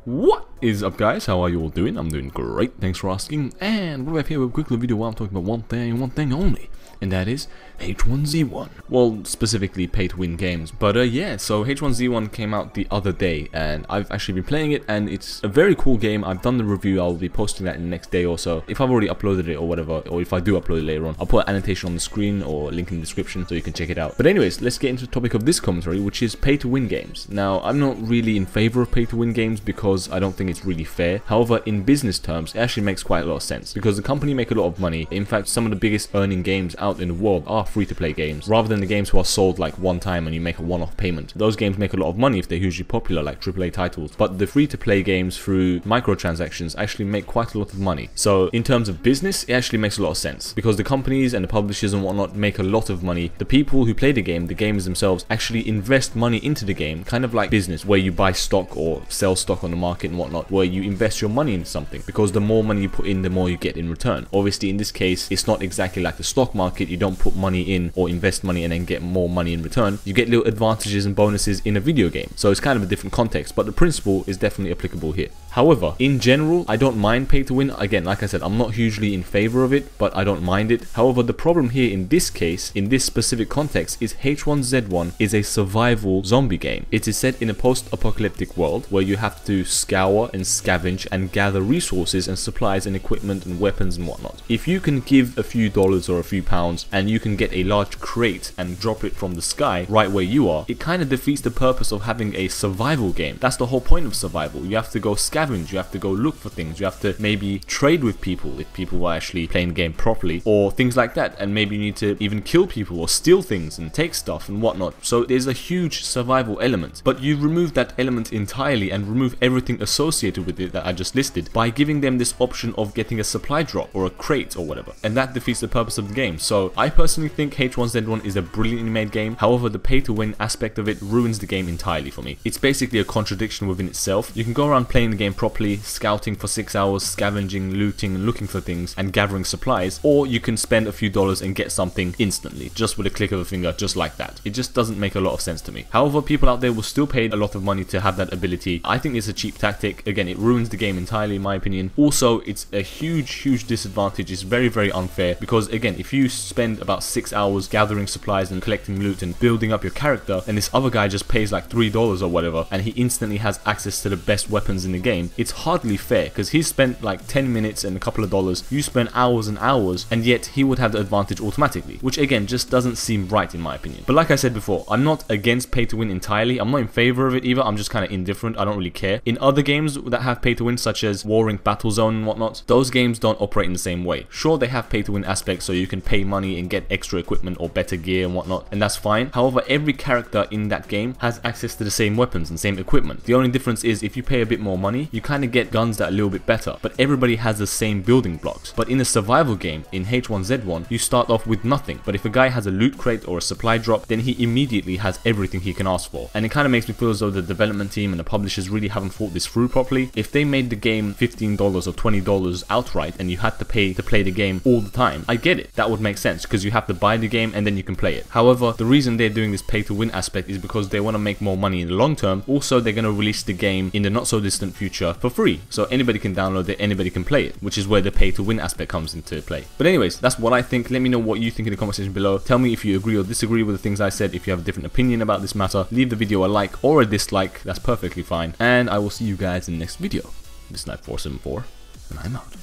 What is up, guys? How are you all doing? I'm doing great, thanks for asking. And we're back here with a quick little video where I'm talking about one thing only, and that is H1Z1. Well, specifically pay-to-win games. But yeah, so H1Z1 came out the other day, and I've actually been playing it, and it's a very cool game. I've done the review. I'll be posting that in the next day or so. If I've already uploaded it or whatever, or if I do upload it later on, I'll put an annotation on the screen or a link in the description so you can check it out. But anyways, let's get into the topic of this commentary, which is pay-to-win games. Now, I'm not really in favor of pay-to-win games because I don't think it's really fair. However, in business terms, it actually makes quite a lot of sense because the company make a lot of money. In fact, some of the biggest earning games out in the world are free-to-play games, rather than the games who are sold like one time and you make a one-off payment. Those games make a lot of money if they're hugely popular, like AAA titles. But the free-to-play games through microtransactions actually make quite a lot of money. So in terms of business, it actually makes a lot of sense because the companies and the publishers and whatnot make a lot of money. The people who play the gamers themselves actually invest money into the game, kind of like business where you buy stock or sell stock on the market and whatnot, where you invest your money into something because the more money you put in, the more you get in return. Obviously, in this case, it's not exactly like the stock market. You don't put money in or invest money and then get more money in return. You get little advantages and bonuses in a video game. So it's kind of a different context, but the principle is definitely applicable here. However, in general, I don't mind pay to win. Again, like I said, I'm not hugely in favor of it, but I don't mind it. However, the problem here in this case, in this specific context, is H1Z1 is a survival zombie game. It is set in a post-apocalyptic world where you have to scour and scavenge and gather resources and supplies and equipment and weapons and whatnot. If you can give a few dollars or a few pounds and you can get a large crate and drop it from the sky right where you are, it kind of defeats the purpose of having a survival game. That's the whole point of survival. You have to go scavenge, you have to go look for things, you have to maybe trade with people if people are actually playing the game properly or things like that, and maybe you need to even kill people or steal things and take stuff and whatnot. So there's a huge survival element, but you remove that element entirely and remove everything associated with it that I just listed by giving them this option of getting a supply drop or a crate or whatever, and that defeats the purpose of the game. So I personally think H1Z1 is a brilliantly made game. However, the pay to win aspect of it ruins the game entirely for me. It's basically a contradiction within itself. You can go around playing the game properly, scouting for 6 hours, scavenging, looting and looking for things and gathering supplies, or you can spend a few dollars and get something instantly, just with a click of a finger, just like that. It just doesn't make a lot of sense to me. However, people out there will still pay a lot of money to have that ability. I think it's a cheap tactic. Again, it ruins the game entirely in my opinion. Also, it's a huge disadvantage. It's very unfair because again, if you spend about 6 hours gathering supplies and collecting loot and building up your character, and this other guy just pays like $3 or whatever, and he instantly has access to the best weapons in the game, it's hardly fair because he spent like 10 minutes and a couple of dollars, you spent hours and hours, and yet he would have the advantage automatically, which again just doesn't seem right in my opinion. But like I said before, I'm not against pay to win entirely. I'm not in favor of it either. I'm just kind of indifferent. I don't really care. In other games that have pay to win, such as Warring Battlezone and whatnot, those games don't operate in the same way. Sure, they have pay to win aspects so you can pay money and get extra equipment or better gear and whatnot, and that's fine. However, every character in that game has access to the same weapons and same equipment. The only difference is if you pay a bit more money, you kind of get guns that are a little bit better, but everybody has the same building blocks. But in a survival game, in H1Z1, you start off with nothing, but if a guy has a loot crate or a supply drop, then he immediately has everything he can ask for. And it kind of makes me feel as though the development team and the publishers really haven't thought this through properly. If they made the game $15 or $20 outright and you had to pay to play the game all the time, I get it. That would make sense because you have to buy the game and then you can play it. However, the reason they're doing this pay to win aspect is because they want to make more money in the long term. Also, they're going to release the game in the not so distant future for free, so anybody can download it, anybody can play it, which is where the pay to win aspect comes into play. But anyways, that's what I think. Let me know what you think in the comment section below. Tell me if you agree or disagree with the things I said. If you have a different opinion about this matter, leave the video a like or a dislike. That's perfectly fine, and I will see you guys in the next video. This is Night474 and I'm out.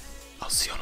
I'll see you